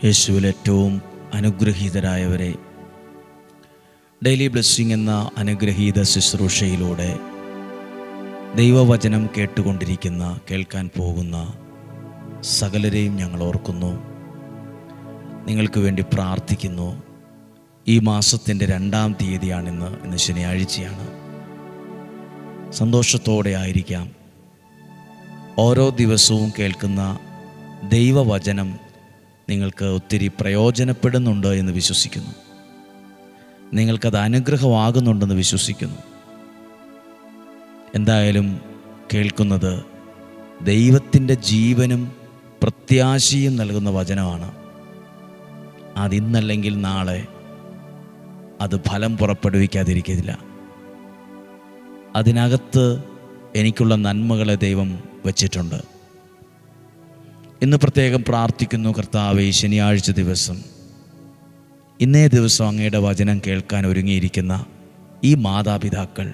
യേശുവിൽ ഏറ്റവും അനുഗ്രഹീതരായവരെ, daily blessing എന്ന അനുഗ്രഹീത ശുശ്രൂഷയിലൂടെ ദൈവവചനം കേൾക്കാൻ പോകുന്ന സകലരെയും ഞങ്ങൾ ഓർക്കുന്നു, നിങ്ങൾക്ക് വേണ്ടി പ്രാർത്ഥിക്കുന്നു. ഈ മാസത്തിൻ്റെ 2-ാം തീയതിയാണിന്ന്. ഇന്ന് ശനിയാഴ്ചയാണ്. സന്തോഷത്തോടെ ആയിരിക്കാം. ഓരോ ദിവസവും കേൾക്കുന്ന ദൈവവചനം നിങ്ങൾക്ക് ഒത്തിരി പ്രയോജനപ്പെടുന്നുണ്ട് എന്ന് വിശ്വസിക്കുന്നു. നിങ്ങൾക്കത് അനുഗ്രഹമാകുന്നുണ്ടെന്ന് വിശ്വസിക്കുന്നു. എന്തായാലും കേൾക്കുന്നത് ദൈവത്തിൻ്റെ ജീവനും പ്രത്യാശയും നൽകുന്ന വചനമാണ്. അതിന്നല്ലെങ്കിൽ നാളെ അത് ഫലം പുറപ്പെടുവിക്കാതിരിക്കില്ല. അതിനകത്ത് എനിക്കുള്ള നന്മകളെ ദൈവം വച്ചിട്ടുണ്ട്. ഇന്ന് പ്രത്യേകം പ്രാർത്ഥിക്കുന്നു, കർത്താവേ, ശനിയാഴ്ച ദിവസം, ഇന്നേ ദിവസം അങ്ങയുടെ വചനം കേൾക്കാൻ ഒരുങ്ങിയിരിക്കുന്ന ഈ മാതാപിതാക്കൾ,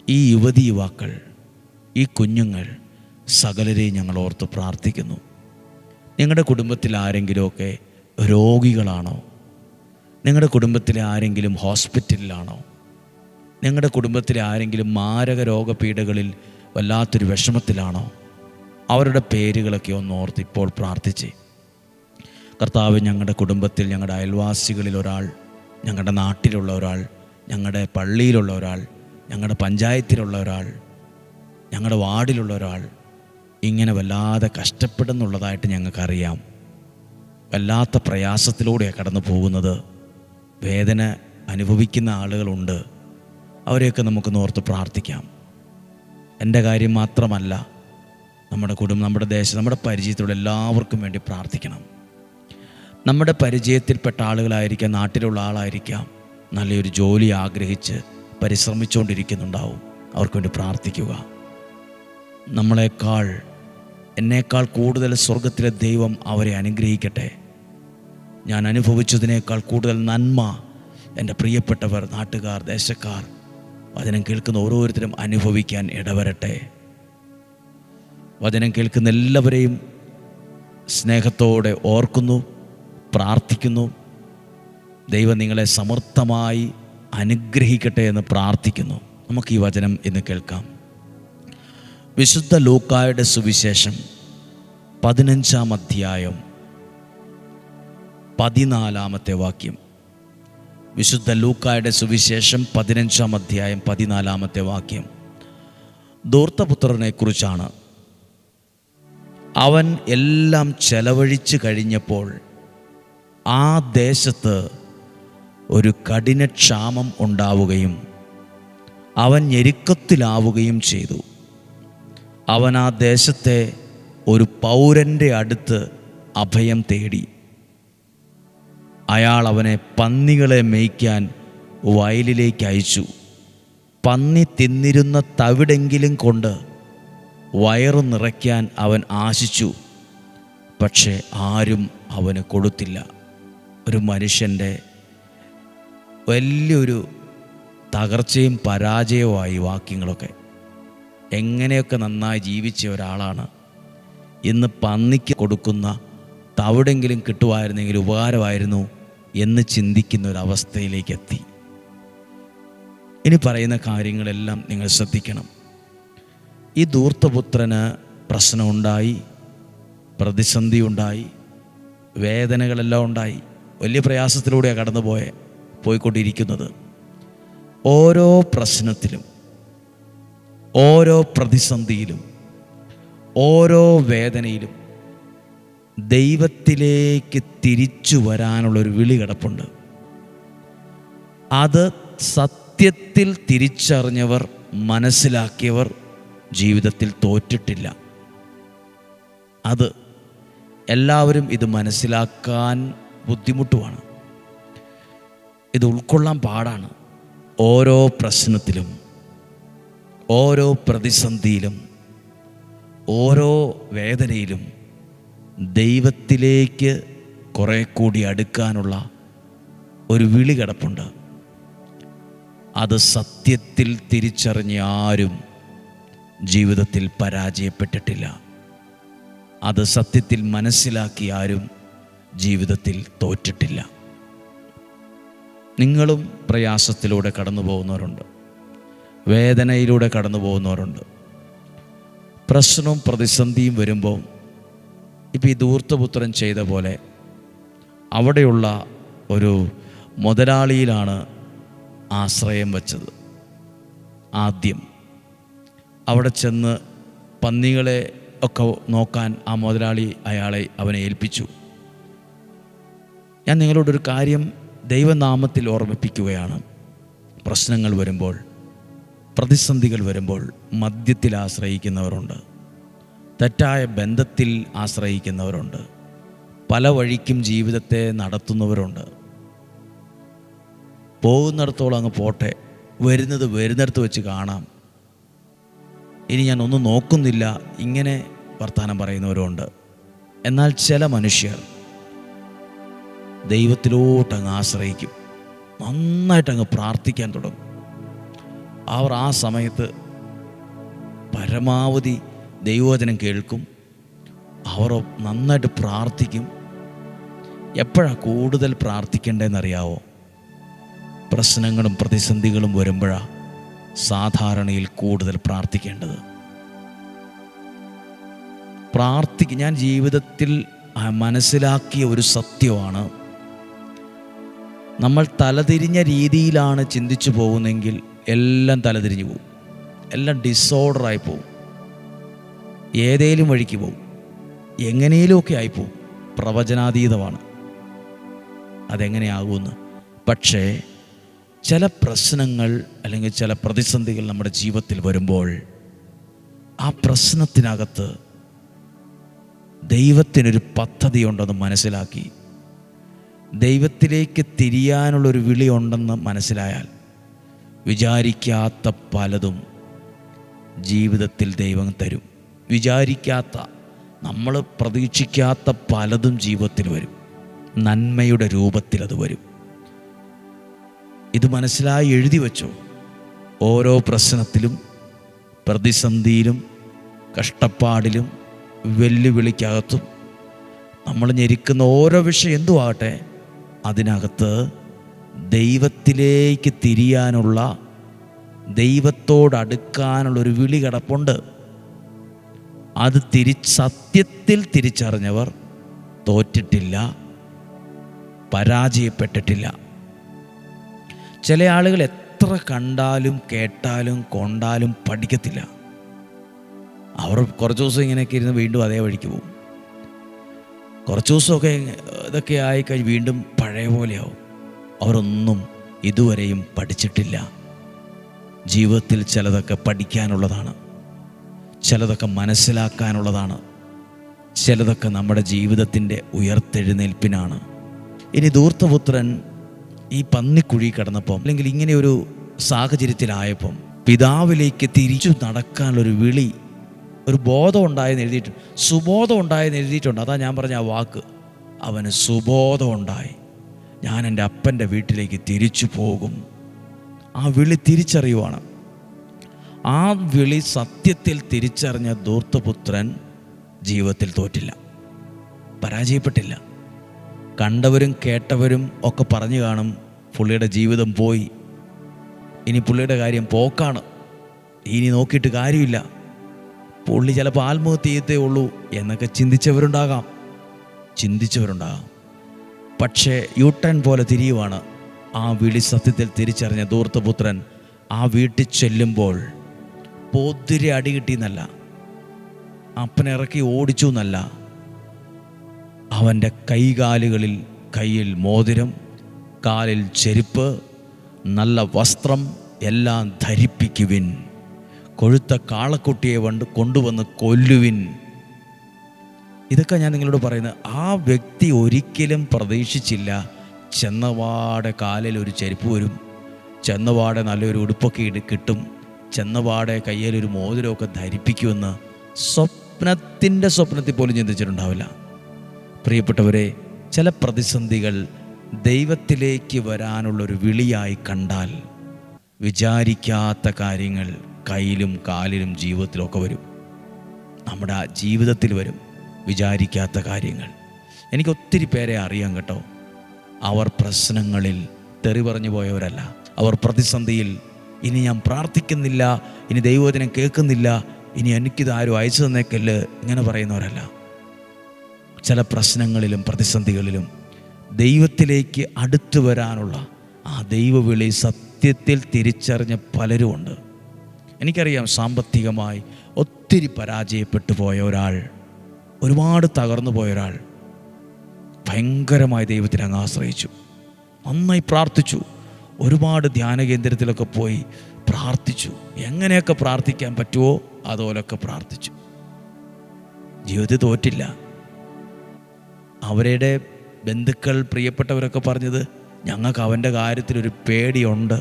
ഈ യുവതി യുവാക്കൾ, ഈ കുഞ്ഞുങ്ങൾ, സകലരെയും ഞങ്ങൾ ഓർത്ത് പ്രാർത്ഥിക്കുന്നു. നിങ്ങളുടെ കുടുംബത്തിൽ ആരെങ്കിലുമൊക്കെ രോഗികളാണോ? നിങ്ങളുടെ കുടുംബത്തിലെ ആരെങ്കിലും ഹോസ്പിറ്റലിലാണോ? നിങ്ങളുടെ കുടുംബത്തിലെ ആരെങ്കിലും മാരക രോഗപീഠകളിൽ വല്ലാത്തൊരു വിഷമത്തിലാണോ? അവരുടെ പേരുകളൊക്കെ ഒന്ന് ഓർത്ത് ഇപ്പോൾ പ്രാർത്ഥിച്ച്, കർത്താവ്, ഞങ്ങളുടെ കുടുംബത്തിൽ, ഞങ്ങളുടെ അയൽവാസികളിൽ ഒരാൾ, ഞങ്ങളുടെ നാട്ടിലുള്ള ഒരാൾ, ഞങ്ങളുടെ പള്ളിയിലുള്ള ഒരാൾ, ഞങ്ങളുടെ പഞ്ചായത്തിലുള്ള ഒരാൾ, ഞങ്ങളുടെ വാർഡിലുള്ള ഒരാൾ ഇങ്ങനെ വല്ലാതെ കഷ്ടപ്പെടുന്നുള്ളതായിട്ട് ഞങ്ങൾക്കറിയാം. വല്ലാത്ത പ്രയാസത്തിലൂടെയാണ് കടന്നു പോകുന്നത്. വേദന അനുഭവിക്കുന്ന ആളുകളുണ്ട്. അവരെയൊക്കെ നമുക്ക് ഓർത്ത് പ്രാർത്ഥിക്കാം. എൻ്റെ കാര്യം മാത്രമല്ല, നമ്മുടെ കുടുംബം, നമ്മുടെ ദേശം, നമ്മുടെ പരിചയത്തിലുള്ള എല്ലാവർക്കും വേണ്ടി പ്രാർത്ഥിക്കണം. നമ്മുടെ പരിചയത്തിൽപ്പെട്ട ആളുകളായിരിക്കാം, നാട്ടിലുള്ള ആളായിരിക്കാം, നല്ലൊരു ജോലി ആഗ്രഹിച്ച് പരിശ്രമിച്ചുകൊണ്ടിരിക്കുന്നുണ്ടാവും. അവർക്ക് വേണ്ടി പ്രാർത്ഥിക്കുക. എന്നേക്കാൾ കൂടുതൽ സ്വർഗത്തിലെ ദൈവം അവരെ അനുഗ്രഹിക്കട്ടെ. ഞാൻ അനുഭവിച്ചതിനേക്കാൾ കൂടുതൽ നന്മ എൻ്റെ പ്രിയപ്പെട്ടവർ, നാട്ടുകാർ, ദേശക്കാർ, വചനം കേൾക്കുന്ന ഓരോരുത്തരും അനുഭവിക്കാൻ ഇടവരട്ടെ. വചനം കേൾക്കുന്ന എല്ലാവരെയും സ്നേഹത്തോടെ ഓർക്കുന്നു, പ്രാർത്ഥിക്കുന്നു. ദൈവം നിങ്ങളെ സമർത്ഥമായി അനുഗ്രഹിക്കട്ടെ എന്ന് പ്രാർത്ഥിക്കുന്നു. നമുക്ക് ഈ വചനം ഇന്ന് കേൾക്കാം. വിശുദ്ധ ലൂക്കായുടെ സുവിശേഷം 15-ാം അധ്യായം 14-ാമത്തെ വാക്യം. വിശുദ്ധ ലൂക്കായുടെ സുവിശേഷം 15-ാം അധ്യായം 14-ാമത്തെ വാക്യം ധൂർത്തപുത്രനെ കുറിച്ചാണ്. അവൻ എല്ലാം ചെലവഴിച്ചു കഴിഞ്ഞപ്പോൾ ആ ദേശത്ത് ഒരു കഠിനക്ഷാമം ഉണ്ടാവുകയും അവൻ ഞെരുക്കത്തിലാവുകയും ചെയ്തു. അവൻ ആ ദേശത്തെ ഒരു പൗരൻ്റെ അടുത്ത് അഭയം തേടി. അയാൾ അവനെ പന്നികളെ മേയ്ക്കാൻ വയലിലേക്ക് അയച്ചു. പന്നി തിന്നിരുന്ന തവിടെങ്കിലും കൊണ്ട് വയറു നിറയ്ക്കാൻ അവൻ ആശിച്ചു. പക്ഷേ ആരും അവന് കൊടുത്തില്ല. ഒരു മനുഷ്യൻ്റെ വലിയൊരു തകർച്ചയും പരാജയവുമായി വാക്യങ്ങളൊക്കെ. എങ്ങനെയൊക്കെ നന്നായി ജീവിച്ച ഒരാളാണ് ഇന്ന് പന്നിക്ക് കൊടുക്കുന്ന തവിടെങ്കിലും കിട്ടുമായിരുന്നെങ്കിൽ ഉപകാരമായിരുന്നു എന്ന് ചിന്തിക്കുന്ന ഒരവസ്ഥയിലേക്ക് എത്തി. ഇനി പറയുന്ന കാര്യങ്ങളെല്ലാം നിങ്ങൾ ശ്രദ്ധിക്കണം. ഈ ധൂർത്തപുത്രന് പ്രശ്നമുണ്ടായി, പ്രതിസന്ധി ഉണ്ടായി, വേദനകളെല്ലാം ഉണ്ടായി. വലിയ പ്രയാസത്തിലൂടെയാണ് പോയിക്കൊണ്ടിരിക്കുന്നത്. ഓരോ പ്രശ്നത്തിലും, ഓരോ പ്രതിസന്ധിയിലും, ഓരോ വേദനയിലും ദൈവത്തിലേക്ക് തിരിച്ചു വരാനുള്ളൊരു വിളി കിടപ്പുണ്ട്. അത് സത്യത്തിൽ തിരിച്ചറിഞ്ഞവർ, മനസ്സിലാക്കിയവർ ജീവിതത്തിൽ തോറ്റിട്ടില്ല. അത് എല്ലാവരും ഇത് മനസ്സിലാക്കാൻ ബുദ്ധിമുട്ടുമാണ്. ഇത് ഉൾക്കൊള്ളാൻ പാടാണ്. ഓരോ പ്രശ്നത്തിലും, ഓരോ പ്രതിസന്ധിയിലും, ഓരോ വേദനയിലും ദൈവത്തിലേക്ക് കുറെ കൂടി അടുക്കാനുള്ള ഒരു വിളി കിടപ്പുണ്ട്. അത് സത്യത്തിൽ തിരിച്ചറിഞ്ഞ ആരും ജീവിതത്തിൽ പരാജയപ്പെട്ടിട്ടില്ല. അത് സത്യത്തിൽ മനസ്സിലാക്കി ആരും ജീവിതത്തിൽ തോറ്റിട്ടില്ല. നിങ്ങളും പ്രയാസത്തിലൂടെ കടന്നു പോകുന്നവരുണ്ട്, വേദനയിലൂടെ കടന്നു പോകുന്നവരുണ്ട്. പ്രശ്നവും പ്രതിസന്ധിയും വരുമ്പോൾ ഇപ്പോൾ ഈ ധൂർത്തപുത്രൻ ചെയ്ത പോലെ അവിടെയുള്ള ഒരു മുതലാളിയിലാണ് ആശ്രയം വച്ചത്. ആദ്യം അവിടെ ചെന്ന് പന്നികളെ ഒക്കെ നോക്കാൻ ആ മുതലാളി അവനെ ഏൽപ്പിച്ചു. ഞാൻ നിങ്ങളോടൊരു കാര്യം ദൈവനാമത്തിൽ ഓർമ്മിപ്പിക്കുകയാണ്. പ്രശ്നങ്ങൾ വരുമ്പോൾ, പ്രതിസന്ധികൾ വരുമ്പോൾ മദ്യത്തിൽ ആശ്രയിക്കുന്നവരുണ്ട്, തെറ്റായ ബന്ധത്തിൽ ആശ്രയിക്കുന്നവരുണ്ട്, പല വഴിക്കും ജീവിതത്തെ നടത്തുന്നവരുണ്ട്. പോകുന്നിടത്തോളം അങ്ങ് പോട്ടെ, വരുന്നിടത്ത് വെച്ച് കാണാം, ഇനി ഞാൻ ഒന്നും നോക്കുന്നില്ല, ഇങ്ങനെ വർത്തമാനം പറയുന്നവരുണ്ട്. എന്നാൽ ചില മനുഷ്യർ ദൈവത്തിലോട്ടങ്ങ് ആശ്രയിക്കും, നന്നായിട്ടങ്ങ് പ്രാർത്ഥിക്കാൻ തുടങ്ങും. അവർ ആ സമയത്ത് പരമാവധി ദൈവവചനം കേൾക്കും, അവർ നന്നായിട്ട് പ്രാർത്ഥിക്കും. എപ്പോഴാണ് കൂടുതൽ പ്രാർത്ഥിക്കേണ്ടതെന്നറിയാവോ? പ്രശ്നങ്ങളും പ്രതിസന്ധികളും വരുമ്പോഴാണ് സാധാരണയിൽ കൂടുതൽ പ്രാർത്ഥിക്കേണ്ടത്. ഞാൻ ജീവിതത്തിൽ മനസ്സിലാക്കിയ ഒരു സത്യമാണ്, നമ്മൾ തലതിരിഞ്ഞ രീതിയിലാണ് ചിന്തിച്ചു പോകുന്നതെങ്കിൽ എല്ലാം തലതിരിഞ്ഞു പോകും, എല്ലാം ഡിസോർഡറായി പോകും, ഏതേലും വഴിക്ക് പോകും, എങ്ങനെയുമൊക്കെ ആയിപ്പോവും. പ്രവചനാതീതമാണ് അതെങ്ങനെയാകുമെന്ന്. പക്ഷേ ചില പ്രശ്നങ്ങൾ അല്ലെങ്കിൽ ചില പ്രതിസന്ധികൾ നമ്മുടെ ജീവിതത്തിൽ വരുമ്പോൾ ആ പ്രശ്നത്തിനകത്ത് ദൈവത്തിനൊരു പദ്ധതിയുണ്ടെന്ന് മനസ്സിലാക്കി, ദൈവത്തിലേക്ക് തിരിയാനുള്ളൊരു വിളിയുണ്ടെന്ന് മനസ്സിലായാൽ വിചാരിക്കാത്ത പലതും ജീവിതത്തിൽ ദൈവം തരും. വിചാരിക്കാത്ത, നമ്മൾ പ്രതീക്ഷിക്കാത്ത പലതും ജീവിതത്തിൽ വരും. നന്മയുടെ രൂപത്തിൽ അത് വരും. ഇത് മനസ്സിലായി എഴുതി വച്ചോ. ഓരോ പ്രശ്നത്തിലും, പ്രതിസന്ധിയിലും, കഷ്ടപ്പാടിലും, വെല്ലുവിളിക്കകത്തും നമ്മൾ ഞെരിക്കുന്ന ഓരോ വിഷയം എന്തുവാകട്ടെ, അതിനകത്ത് ദൈവത്തിലേക്ക് തിരിയാനുള്ള, ദൈവത്തോടടുക്കാനുള്ളൊരു വിളി കിടപ്പുണ്ട്. അത് സത്യത്തിൽ തിരിച്ചറിഞ്ഞവർ തോറ്റിട്ടില്ല, പരാജയപ്പെട്ടിട്ടില്ല. ചില ആളുകൾ എത്ര കണ്ടാലും കേട്ടാലും കൊണ്ടാലും പഠിക്കത്തില്ല. അവർ കുറച്ച് ദിവസം ഇങ്ങനെയൊക്കെ ഇരുന്ന് വീണ്ടും അതേ വഴിക്ക് പോകും. കുറച്ച് ദിവസമൊക്കെ ഇതൊക്കെ ആയിക്കഴിഞ്ഞ് വീണ്ടും പഴയ പോലെയാവും. അവരൊന്നും ഇതുവരെയും പഠിച്ചിട്ടില്ല. ജീവിതത്തിൽ ചിലതൊക്കെ പഠിക്കാനുള്ളതാണ്, ചിലതൊക്കെ മനസ്സിലാക്കാനുള്ളതാണ്, ചിലതൊക്കെ നമ്മുടെ ജീവിതത്തിൻ്റെ ഉയർത്തെഴുന്നേൽപ്പിനാണ്. ഇനി ധൂർത്തപുത്രൻ ഈ പന്നിക്കുഴി കിടന്നപ്പം, അല്ലെങ്കിൽ ഇങ്ങനെ ഒരു സാഹചര്യത്തിലായപ്പം പിതാവിലേക്ക് തിരിച്ചു നടക്കാനുള്ളൊരു വിളി, ഒരു ബോധം ഉണ്ടായെന്ന് എഴുതിയിട്ടുണ്ട്, സുബോധം ഉണ്ടായെന്ന് എഴുതിയിട്ടുണ്ട്. അതാ ഞാൻ പറഞ്ഞ ആ വാക്ക്, അവന് സുബോധം ഉണ്ടായി, ഞാൻ എൻ്റെ അപ്പൻ്റെ വീട്ടിലേക്ക് തിരിച്ചു പോകും. ആ വിളി തിരിച്ചറിയുവാണ്. ആ വിളി സത്യത്തിൽ തിരിച്ചറിഞ്ഞ ധൂർത്തപുത്രൻ ജീവിതത്തിൽ തോറ്റില്ല, പരാജയപ്പെട്ടില്ല. കണ്ടവരും കേട്ടവരും ഒക്കെ പറഞ്ഞു കാണും, പുള്ളിയുടെ ജീവിതം പോയി, ഇനി പുള്ളിയുടെ കാര്യം പോക്കാണ്, ഇനി നോക്കിയിട്ട് കാര്യമില്ല, പുള്ളി ചിലപ്പോൾ ആത്മഹത്യ ചെയ്യത്തേ ഉള്ളൂ എന്നൊക്കെ ചിന്തിച്ചവരുണ്ടാകാം. പക്ഷേ യൂട്ടേൺ പോലെ തിരിയുവാണ്. ആ വിളി സത്യത്തിൽ തിരിച്ചറിഞ്ഞ ധൂർത്തപുത്രൻ ആ വീട്ടിൽ ചെല്ലുമ്പോൾ പോത്തിരി അടി കിട്ടിയെന്നല്ല, അപ്പനിറക്കി ഓടിച്ചു എന്നല്ല, അവൻ്റെ കയ്യിൽ മോതിരം, കാലിൽ ചെരുപ്പ്, നല്ല വസ്ത്രം എല്ലാം ധരിപ്പിക്കുവിൻ, കൊഴുത്ത കാളക്കുട്ടിയെ കൊണ്ടുവന്ന് കൊല്ലുവിൻ. ഇതൊക്കെ ഞാൻ നിങ്ങളോട് പറയുന്നത്, ആ വ്യക്തി ഒരിക്കലും പ്രതീക്ഷിച്ചില്ല ചെന്നപാടെ കാലിൽ ഒരു ചെരുപ്പ് വരും, ചെന്നപാടെ നല്ലൊരു ഉടുപ്പൊക്കെ കിട്ടും, ചെന്നപാടെ കയ്യിലൊരു മോതിരമൊക്കെ ധരിപ്പിക്കുമെന്ന് സ്വപ്നത്തിൽ പോലും ചിന്തിച്ചിട്ടുണ്ടാവില്ല. പ്രിയപ്പെട്ടവരെ, ചില പ്രതിസന്ധികൾ ദൈവത്തിലേക്ക് വരാനുള്ളൊരു വിളിയായി കണ്ടാൽ വിചാരിക്കാത്ത കാര്യങ്ങൾ കയ്യിലും കാലിലും ജീവിതത്തിലൊക്കെ വരും, നമ്മുടെ ജീവിതത്തിൽ വരും. വിചാരിക്കാത്ത കാര്യങ്ങൾ. എനിക്ക് ഒത്തിരി പേരെ അറിയാം കേട്ടോ. അവർ പ്രശ്നങ്ങളിൽ തെറി പറഞ്ഞു പോയവരല്ല. അവർ പ്രതിസന്ധിയിൽ ഇനി ഞാൻ പ്രാർത്ഥിക്കുന്നില്ല, ഇനി ദൈവവചനം കേൾക്കുന്നില്ല, ഇനി എനിക്കിത് ആരും അയച്ചു തന്നേക്കല്ല്, ഇങ്ങനെ പറയുന്നവരല്ല. ചില പ്രശ്നങ്ങളിലും പ്രതിസന്ധികളിലും ദൈവത്തിലേക്ക് അടുത്തു വരാനുള്ള ആ ദൈവവിളി സത്യത്തിൽ തിരിച്ചറിഞ്ഞ പലരുമുണ്ട്. എനിക്കറിയാം, സാമ്പത്തികമായി ഒത്തിരി പരാജയപ്പെട്ടു പോയ ഒരാൾ, ഒരുപാട് തകർന്നു പോയ ഒരാൾ ഭയങ്കരമായി ദൈവത്തിൽ അങ്ങ് ആശ്രയിച്ചു, നന്നായി പ്രാർത്ഥിച്ചു, ഒരുപാട് ധ്യാന കേന്ദ്രത്തിലൊക്കെ പോയി പ്രാർത്ഥിച്ചു. എങ്ങനെയൊക്കെ പ്രാർത്ഥിക്കാൻ പറ്റുമോ അതുപോലൊക്കെ പ്രാർത്ഥിച്ചു. ജീവിതത്തിൽ തോറ്റില്ല. അവരുടെ ബന്ധുക്കൾ, പ്രിയപ്പെട്ടവരൊക്കെ പറഞ്ഞത്, ഞങ്ങൾക്ക് അവൻ്റെ കാര്യത്തിലൊരു പേടിയുണ്ട്,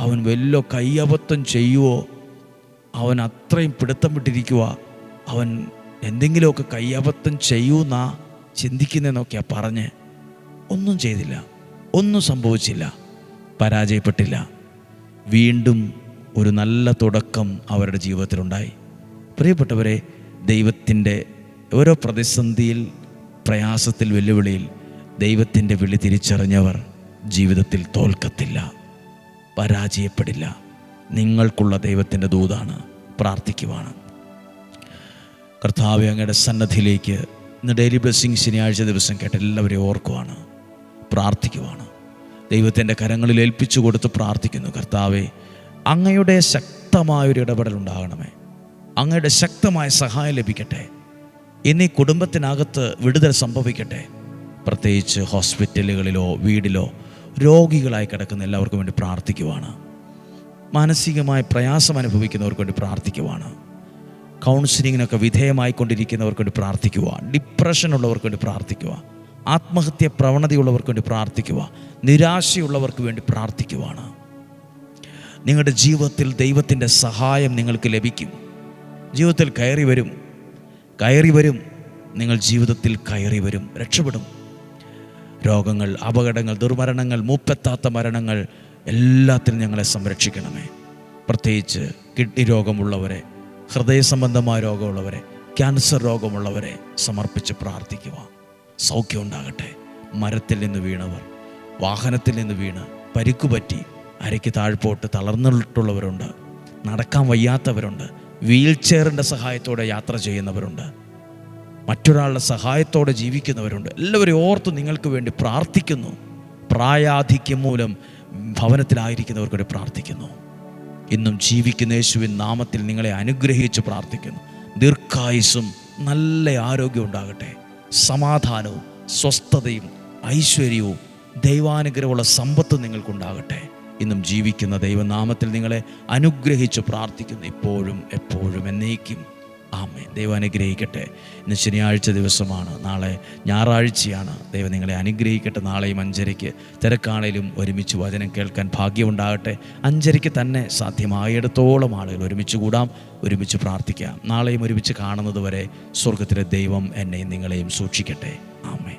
അവൻ വല്ല കയ്യബദ്ധം ചെയ്യുമോ, അവൻ അത്രയും പിടുത്തം വിട്ടിരിക്കുക, അവൻ എന്തെങ്കിലുമൊക്കെ കയ്യബദ്ധം ചെയ്യുമെന്നാ ചിന്തിക്കുന്നതെന്നൊക്കെയാണ് പറഞ്ഞ്. ഒന്നും ചെയ്തില്ല, ഒന്നും സംഭവിച്ചില്ല, പരാജയപ്പെട്ടില്ല. വീണ്ടും ഒരു നല്ല തുടക്കം അവരുടെ ജീവിതത്തിലുണ്ടായി. പ്രിയപ്പെട്ടവരെ, ദൈവത്തിൻ്റെ ഓരോ പ്രതിസന്ധിയിൽ, പ്രയാസത്തിൽ, വെല്ലുവിളിയിൽ ദൈവത്തിൻ്റെ വിളി തിരിച്ചറിഞ്ഞവർ ജീവിതത്തിൽ തോൽക്കത്തില്ല, പരാജയപ്പെടില്ല. നിങ്ങൾക്കുള്ള ദൈവത്തിൻ്റെ ദൂതാണ്. പ്രാർത്ഥിക്കുവാണ്. കർത്താവേ, അങ്ങയുടെ സന്നദ്ധിയിലേക്ക് ഇന്ന് ഡെയിലി ബ്ലെസ്സിങ് ശനിയാഴ്ച ദിവസം കേട്ട എല്ലാവരെയും ഓർക്കുവാണ്, പ്രാർത്ഥിക്കുവാണ്. ദൈവത്തിൻ്റെ കരങ്ങളിൽ ഏൽപ്പിച്ചു കൊടുത്ത് പ്രാർത്ഥിക്കുന്നു. കർത്താവേ, അങ്ങയുടെ ശക്തമായൊരു ഇടപെടൽ ഉണ്ടാകണമേ, അങ്ങയുടെ ശക്തമായ സഹായം ലഭിക്കട്ടെ. ഇന്ന് ഈ കുടുംബത്തിനകത്ത് വിടുതൽ സംഭവിക്കട്ടെ. പ്രത്യേകിച്ച് ഹോസ്പിറ്റലുകളിലോ വീടിലോ രോഗികളായി കിടക്കുന്ന എല്ലാവർക്കും വേണ്ടി പ്രാർത്ഥിക്കുവാണ്. മാനസികമായ പ്രയാസം അനുഭവിക്കുന്നവർക്ക് വേണ്ടി പ്രാർത്ഥിക്കുവാണ്. കൗൺസിലിങ്ങിനൊക്കെ വിധേയമായിക്കൊണ്ടിരിക്കുന്നവർക്ക് വേണ്ടി പ്രാർത്ഥിക്കുക. ഡിപ്രഷനുള്ളവർക്ക് വേണ്ടി പ്രാർത്ഥിക്കുക. ആത്മഹത്യ പ്രവണതയുള്ളവർക്ക് വേണ്ടി പ്രാർത്ഥിക്കുക. നിരാശയുള്ളവർക്ക് വേണ്ടി പ്രാർത്ഥിക്കുവാണ്. നിങ്ങളുടെ ജീവിതത്തിൽ ദൈവത്തിൻ്റെ സഹായം നിങ്ങൾക്ക് ലഭിക്കും. ജീവിതത്തിൽ കയറി വരും. നിങ്ങൾ ജീവിതത്തിൽ കയറി വരും, രക്ഷപ്പെടും. രോഗങ്ങൾ, അപകടങ്ങൾ, ദുർമരണങ്ങൾ, മൂപ്പെത്താത്ത മരണങ്ങൾ എല്ലാത്തിനും ഞങ്ങളെ സംരക്ഷിക്കണമേ. പ്രത്യേകിച്ച് കിഡ്നി രോഗമുള്ളവരെ, ഹൃദയ സംബന്ധമായ രോഗമുള്ളവരെ, ക്യാൻസർ രോഗമുള്ളവരെ സമർപ്പിച്ച് പ്രാർത്ഥിക്കുക. സൗഖ്യം ഉണ്ടാകട്ടെ. മരത്തിൽ നിന്ന് വീണവർ, വാഹനത്തിൽ നിന്ന് വീണ് പരിക്കുപറ്റി അരയ്ക്ക് താഴ്പോട്ട് തളർന്നിട്ടുള്ളവരുണ്ട്, നടക്കാൻ വയ്യാത്തവരുണ്ട്, വീൽ ചെയറിൻ്റെ സഹായത്തോടെ യാത്ര ചെയ്യുന്നവരുണ്ട്, മറ്റൊരാളുടെ സഹായത്തോടെ ജീവിക്കുന്നവരുണ്ട്. എല്ലാവരെയും ഓർത്ത് നിങ്ങൾക്ക് വേണ്ടി പ്രാർത്ഥിക്കുന്നു. പ്രായാധിക്യം മൂലം ഭവനത്തിലായിരിക്കുന്നവർക്ക് വേണ്ടി പ്രാർത്ഥിക്കുന്നു. ഇന്നും ജീവിക്കുന്ന യേശുവിൻ നാമത്തിൽ നിങ്ങളെ അനുഗ്രഹിച്ച് പ്രാർത്ഥിക്കുന്നു. ദീർഘായുസ്സും നല്ല ആരോഗ്യം ഉണ്ടാകട്ടെ. സമാധാനവും സ്വസ്ഥതയും ഐശ്വര്യവും ദൈവാനുഗ്രഹമുള്ള സമ്പത്ത് നിങ്ങൾക്കുണ്ടാകട്ടെ. ഇന്നും ജീവിക്കുന്ന ദൈവനാമത്തിൽ നിങ്ങളെ അനുഗ്രഹിച്ച് പ്രാർത്ഥിക്കുന്നു, ഇപ്പോഴും എപ്പോഴും എന്നേക്കും. ആമേൻ. ദൈവം അനുഗ്രഹിക്കട്ടെ. ഇന്ന് ശനിയാഴ്ച ദിവസമാണ്, നാളെ ഞായറാഴ്ചയാണ്. ദൈവം നിങ്ങളെ അനുഗ്രഹിക്കട്ടെ. നാളെയും 5:30 തിരക്കാണേലും ഒരുമിച്ച് വചനം കേൾക്കാൻ ഭാഗ്യമുണ്ടാകട്ടെ. 5:30 തന്നെ സാധ്യമായിടത്തോളം ആളുകൾ ഒരുമിച്ച് കൂടാം, ഒരുമിച്ച് പ്രാർത്ഥിക്കാം. നാളെയും ഒരുമിച്ച് കാണുന്നത് വരെ സ്വർഗത്തിലെ ദൈവം എന്നെയും നിങ്ങളെയും സൂക്ഷിക്കട്ടെ. ആമേൻ.